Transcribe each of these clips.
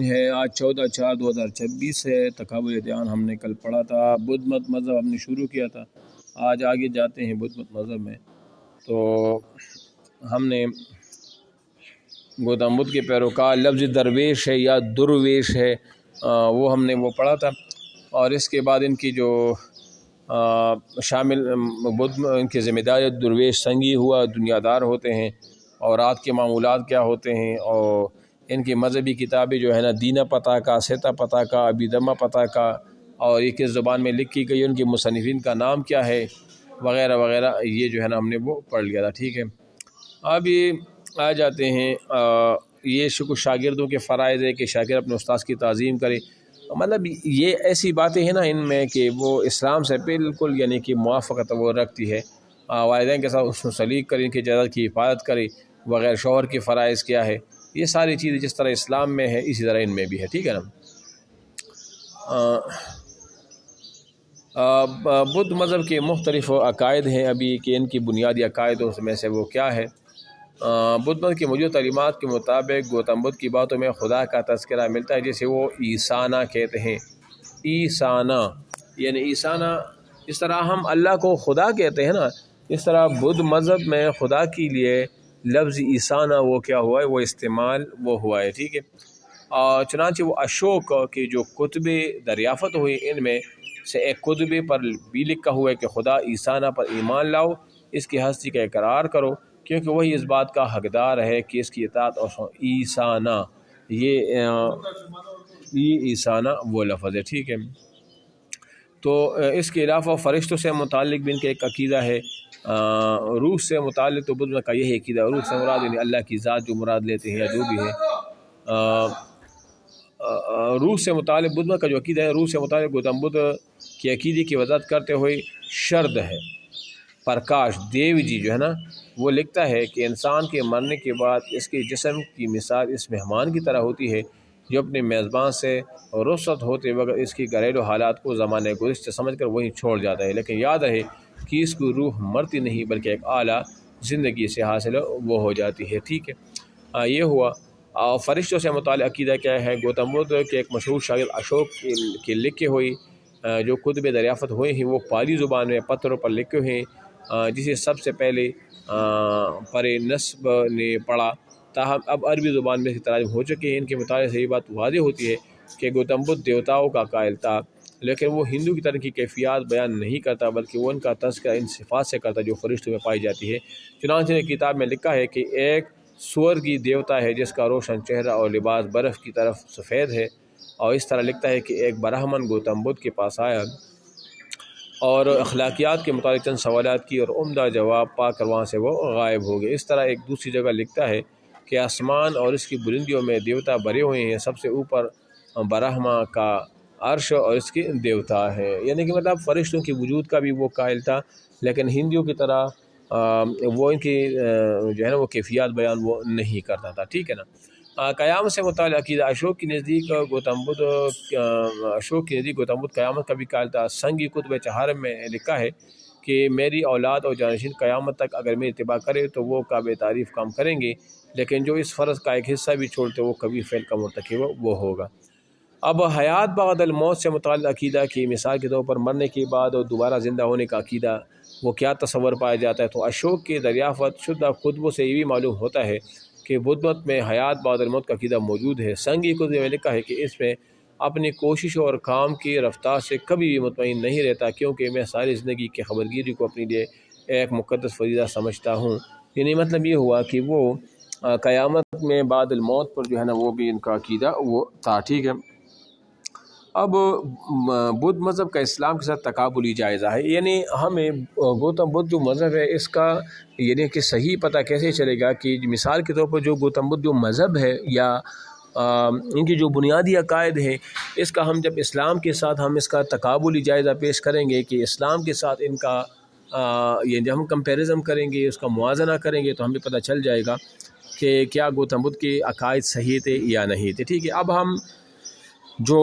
ہے آج 14/4/2026 ہے۔ تکابل ادیان ہم نے کل پڑھا تھا، بدھ مت مذہب ہم نے شروع کیا تھا، آج آگے جاتے ہیں بدھ مت مذہب میں۔ تو ہم نے گوتم بدھ کے پیروکار لفظ درویش ہے یا درویش ہے وہ ہم نے وہ پڑھا تھا، اور اس کے بعد ان کی جو شامل بدھ ان کی ذمہ داری درویش سنگی ہوا، دنیا دار ہوتے ہیں، اور رات کے معمولات کیا ہوتے ہیں، اور ان کی مذہبی کتابیں جو ہے نا دینا پتہ کا، سیتا پتہ کا، ابیدما پتہ کا، اور یہ کس زبان میں لکھی گئی، ان کے مصنفین کا نام کیا ہے، وغیرہ وغیرہ، یہ جو ہے نا ہم نے وہ پڑھ لیا تھا، ٹھیک ہے۔ اب یہ آ جاتے ہیں یہ کچھ شاگردوں کے فرائض ہے کہ شاگرد اپنے استاذ کی تعظیم کرے، مطلب یہ ایسی باتیں ہیں نا ان میں کہ وہ اسلام سے بالکل یعنی کہ موافقت وہ رکھتی ہے۔ والدین کے ساتھ حسن سلیق کریں، ان کی جائیداد کی حفاظت کرے، بغیر شوہر کے فرائض کیا ہے، یہ ساری چیزیں جس طرح اسلام میں ہے اسی طرح ان میں بھی ہے، ٹھیک ہے نا۔ بدھ مذہب کے مختلف عقائد ہیں ابھی کہ ان کی بنیادی عقائدوں میں سے وہ کیا ہے۔ بدھ مذہب کی موجود تعلیمات کے مطابق گوتم بدھ کی باتوں میں خدا کا تذکرہ ملتا ہے، جسے وہ ایسانا کہتے ہیں۔ ایسانا یعنی ایسانا، اس طرح ہم اللہ کو خدا کہتے ہیں نا، اس طرح بدھ مذہب میں خدا کے لیے لفظ ایسانا وہ کیا ہوا ہے، وہ استعمال وہ ہوا ہے، ٹھیک ہے۔ اور چنانچہ وہ اشوک کی جو کتب دریافت ہوئی ان میں سے ایک کتبے پر بھی لکھا ہوا ہے کہ خدا ایسانا پر ایمان لاؤ، اس کی ہستی کا اقرار کرو، کیونکہ وہی اس بات کا حقدار ہے کہ اس کی اطاعت اور ایسانا، یہ ایسانا وہ لفظ ہے، ٹھیک ہے۔ تو اس کے علاوہ فرشتوں سے متعلق بھی ان کا ایک عقیدہ ہے۔ روح سے متعلق تو بدھ کا یہی عقیدہ، روح سے مراد یعنی اللہ کی ذات جو مراد لیتے ہیں یا جو بھی ہے۔ روح سے متعلق بدھ کا جو عقیدہ ہے، روح سے متعلق گوتم بدھ کی عقیدے کی وضاحت کرتے ہوئے شرد ہے پرکاش دیو جی جو ہے نا وہ لکھتا ہے کہ انسان کے مرنے کے بعد اس کے جسم کی مثال اس مہمان کی طرح ہوتی ہے جو اپنے میزبان سے رخصت ہوتے وقت اس کی گھریلو حالات کو زمانے گزشتہ سمجھ کر وہیں چھوڑ جاتا ہے، لیکن یاد رہے کہ اس کی روح مرتی نہیں بلکہ ایک اعلیٰ زندگی سے حاصل وہ ہو جاتی ہے، ٹھیک ہے۔ یہ ہوا۔ فرشتوں سے متعلق عقیدہ کیا ہے؟ گوتم بدھ کے ایک مشہور شاگرد اشوک کے لکھے ہوئی جو کتب دریافت ہوئے ہیں وہ پالی زبان میں پتھروں پر لکھے ہوئے ہیں، جسے سب سے پہلے پر نسب نے پڑھا، تاہم اب عربی زبان میں ترجمہ ہو چکے ہیں۔ ان کے مطالعے سے یہ بات واضح ہوتی ہے کہ گوتم بدھ دیوتاؤں کا قائل تھا، لیکن وہ ہندو کی طرح کی کیفیات بیان نہیں کرتا بلکہ وہ ان کا تذکرہ ان صفات سے کرتا جو فرشتوں میں پائی جاتی ہے۔ چنانچہ نے کتاب میں لکھا ہے کہ ایک سور کی دیوتا ہے جس کا روشن چہرہ اور لباس برف کی طرف سفید ہے، اور اس طرح لکھتا ہے کہ ایک برہمن گوتم بدھ کے پاس آیا اور اخلاقیات کے متعلق چند سوالات کی اور عمدہ جواب پا کر وہاں سے وہ غائب ہو گئے۔ اس طرح ایک دوسری جگہ لکھتا ہے کہ آسمان اور اس کی بلندیوں میں دیوتا بھرے ہوئے ہیں، سب سے اوپر برہما کا عرش اور اس کی دیوتا ہے، یعنی کہ مطلب فرشتوں کی وجود کا بھی وہ قائل تھا، لیکن ہندیوں کی طرح وہ ان کی جو ہے نا وہ کیفیات بیان وہ نہیں کرتا تھا، ٹھیک ہے نا۔ قیامت سے متعلق عقیدہ اشوک کی نزدیک گوتم بدھ قیامت کا بھی قائل تھا۔ سنگی کتب چہارم میں لکھا ہے کہ میری اولاد اور جانشین قیامت تک اگر میری اتباع کرے تو وہ قابل تعریف کام کریں گے، لیکن جو اس فرض کا ایک حصہ بھی چھوڑتے وہ کبھی فعل کا مرتکب وہ ہوگا۔ اب حیات بعد الموت سے متعلق عقیدہ کی مثال کے طور پر مرنے کے بعد اور دوبارہ زندہ ہونے کا عقیدہ وہ کیا تصور پایا جاتا ہے؟ تو اشوک کے دریافت شدہ کتبوں سے یہ بھی معلوم ہوتا ہے کہ بدھ مت میں حیات بعد الموت کا عقیدہ موجود ہے۔ سنگی کتب میں لکھا ہے کہ اس میں اپنی کوششوں اور کام کی رفتار سے کبھی بھی مطمئن نہیں رہتا، کیونکہ میں ساری زندگی کی خبرگیری کو اپنے لیے ایک مقدس فریضہ سمجھتا ہوں۔ یعنی مطلب یہ ہوا کہ وہ قیامت میں بعد الموت پر جو ہے نا وہ بھی ان کا عقیدہ وہ تھا، ٹھیک ہے۔ اب بدھ مذہب کا اسلام کے ساتھ تقابلی جائزہ ہے، یعنی ہمیں گوتم بدھ جو مذہب ہے اس کا یعنی کہ صحیح پتہ کیسے چلے گا کہ مثال کے طور پر جو گوتم بدھ جو مذہب ہے یا ان کی جو بنیادی عقائد ہیں اس کا ہم جب اسلام کے ساتھ ہم اس کا تقابلی جائزہ پیش کریں گے کہ اسلام کے ساتھ ان کا یہ جب ہم کمپیریزن کریں گے، اس کا موازنہ کریں گے تو ہمیں پتہ چل جائے گا کہ کیا گوتم بدھ کے عقائد صحیح تھے یا نہیں تھے، ٹھیک ہے۔ اب ہم جو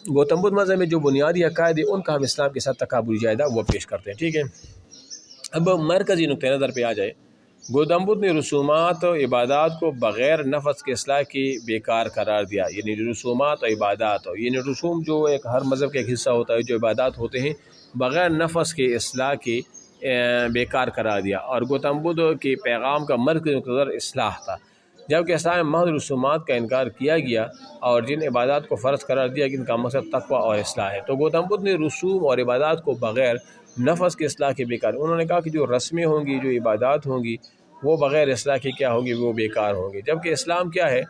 گوتم بدھ مذہب میں جو بنیادی عقائد ہیں ان کا ہم اسلام کے ساتھ تقابلی جائزہ وہ پیش کرتے ہیں، ٹھیک ہے۔ اب مرکزی نقطہ نظر پہ آ جائے گوتم بدھ نے رسومات و عبادات کو بغیر نفس کے اصلاح کی بیکار قرار دیا. یعنی رسومات و عبادات یعنی رسوم جو ایک ہر مذہب کا ایک حصہ ہوتا ہے، جو عبادات ہوتے ہیں بغیر نفس کے اصلاح کی بیکار قرار دیا. اور گوتم بدھ کے پیغام کا مرکز نقطہ اصلاح تھا، جبکہ اسلام میں محض رسومات کا انکار کیا گیا اور جن عبادات کو فرض قرار دیا کہ ان کا مقصد تقوی اور اصلاح ہے. تو گوتم بدھ نے رسوم اور عبادات کو بغیر نفس کے اصلاح کے بیکار. انہوں نے کہا کہ جو رسمیں ہوں گی، جو عبادات ہوں گی، وہ بغیر اصلاح کے کیا ہوگی، وہ بیکار ہوں گی. جبکہ اسلام کیا ہے،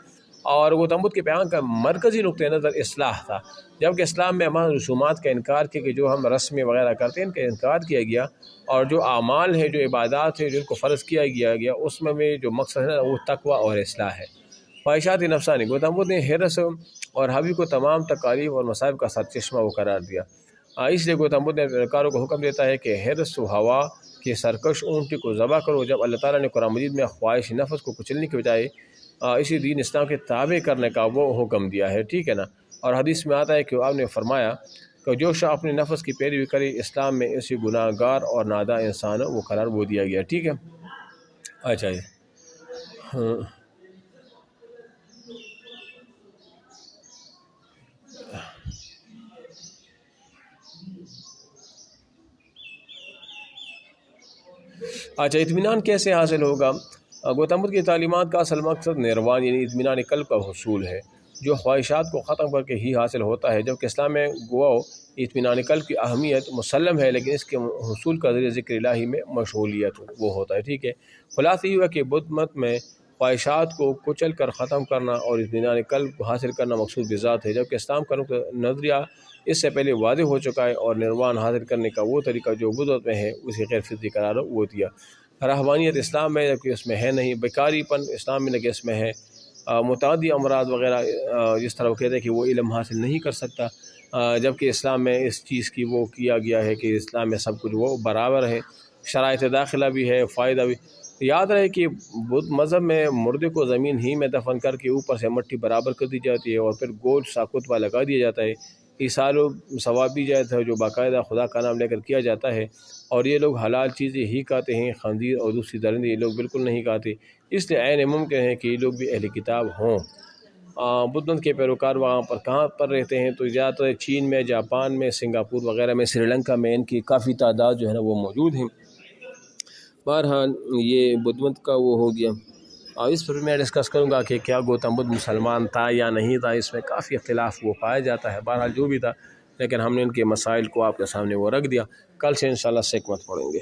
اور گوتم بدھ کے پیغام کا مرکزی نقطہ نظر اصلاح تھا، جبکہ اسلام میں محض رسومات کا انکار کیا کہ جو ہم رسمیں وغیرہ کرتے ہیں ان کا انکار کیا گیا، اور جو اعمال ہے، جو عبادات ہے، جن کو فرض کیا گیا اس میں بھی جو مقصد ہے وہ تقوی اور اصلاح ہے. خواہشات نفسانی. گوتم بدھ نے حرص اور حوی کو تمام تکالیف اور مصائب کا سرچشمہ وہ قرار دیا. اس لیے گوتم بدھ نے پیروکاروں کو حکم دیتا ہے کہ حرص و ہوا کے سرکش اونٹی کو ذبح کرو. جب اللہ تعالیٰ نے قرآن مجید میں خواہش نفس کو کچلنے کے بجائے اسی دین اسلام کے تابع کرنے کا وہ حکم دیا ہے، ٹھیک ہے نا. اور حدیث میں آتا ہے کہ آپ نے فرمایا کہ جو شخص اپنے نفس کی پیروی کرے، اسلام میں اسی گناہ گار اور ناداں انسان وہ قرار وہ دیا گیا، ٹھیک ہے. اچھا جی. اچھا، اطمینان کیسے حاصل ہوگا؟ گوتم بدھ کی تعلیمات کا اصل مقصد نروان یعنی اطمینان قلب کا حصول ہے، جو خواہشات کو ختم کر کے ہی حاصل ہوتا ہے. جبکہ اسلام میں گواؤ اطمینان قلب کی اہمیت مسلم ہے، لیکن اس کے حصول کا ذریعہ ذکر الہی میں مشغولیت وہ ہوتا ہے، ٹھیک ہے. خلاصہ یہ ہوا کہ بدھ مت میں خواہشات کو کچل کر ختم کرنا اور اطمینان قلب حاصل کرنا مقصود بذات ہے، جبکہ اسلام کا نظریہ اس سے پہلے واضح ہو چکا ہے اور نروان حاصل کرنے کا وہ طریقہ جو بدھ میں ہے اسے غیر فطری قرار وہ دیا. رحمانیت اسلام میں جبکہ اس میں ہے نہیں، بیکاری پن اسلام میں لگے اس میں ہے، متعدی امراض وغیرہ جس طرح وہ کہتے ہیں کہ وہ علم حاصل نہیں کر سکتا، جبکہ اسلام میں اس چیز کی وہ کیا گیا ہے کہ اسلام میں سب کچھ وہ برابر ہے. شرائط داخلہ بھی ہے، فائدہ بھی. یاد رہے کہ بدھ مذہب میں مردے کو زمین ہی میں دفن کر کے اوپر سے مٹی برابر کر دی جاتی ہے اور پھر گول سا کتبہ لگا دیا جاتا ہے. ایثار و ثواب بھی جاتا ہے جو باقاعدہ خدا کا نام لے کر کیا جاتا ہے. اور یہ لوگ حلال چیزیں ہی کھاتے ہیں، خنزیر اور دوسری درندے یہ لوگ بالکل نہیں کھاتے. اس لیے عین ممکن ہے کہ یہ لوگ بھی اہل کتاب ہوں. بدھ مت کے پیروکار وہاں پر کہاں پر رہتے ہیں؟ تو زیادہ تر چین میں، جاپان میں، سنگاپور وغیرہ میں، سری لنکا میں ان کی کافی تعداد جو ہے نا وہ موجود ہیں. بہرحال یہ بدھ مت کا وہ ہو گیا. اور اس پر میں ڈسکس کروں گا کہ کیا گوتم بدھ مسلمان تھا یا نہیں تھا. اس میں کافی اختلاف وہ پایا جاتا ہے. بہرحال جو بھی تھا، لیکن ہم نے ان کے مسائل کو آپ کے سامنے وہ رکھ دیا. کل سے انشاءاللہ سیکمت پڑھیں گے.